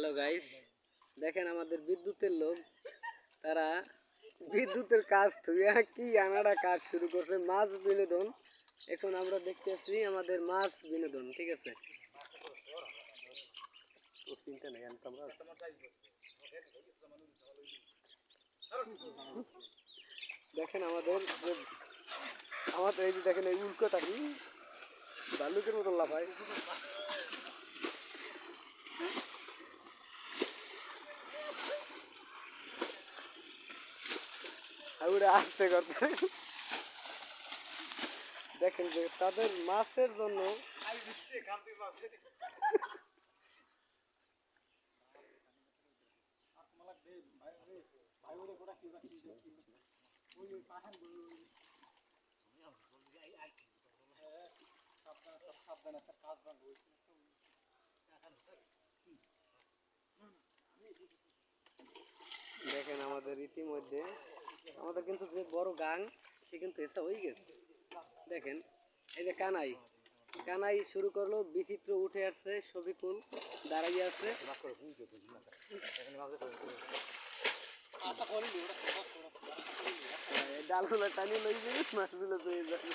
Hello guys, দেখেন আমাদের বিদ্যুতের লোক, তারা বিদ্যুতের কাজ থুইয়া কি আনাড়া কাজ শুরু করছে, মাছ বিনোদন। এখন আমরা দেখতেছি আমাদের মাছ বিনোদন, ঠিক আছে। চিন্তা নেই, দেখেন আমাদের আমাদের এই যে দেখেন এই উল্টো থাকি ভাল্লুকের মতো লাফায়। আসতে করতে দেখেন যে তাদের মাছের জন্য দেখেন আমাদের ইতিমধ্যে আমাদের কিন্তু যে বড় গাং সে কিন্তু এটা হয়ে গেছে। দেখেন এই যে কানাই কানাই শুরু করলো, বিচিত্র উঠে আসছে, শফিকুল দাঁড়াইয়ে আছে। ডালগুলো টানিয়ে লই যাবে, মাছগুলো পেয়ে যাবে।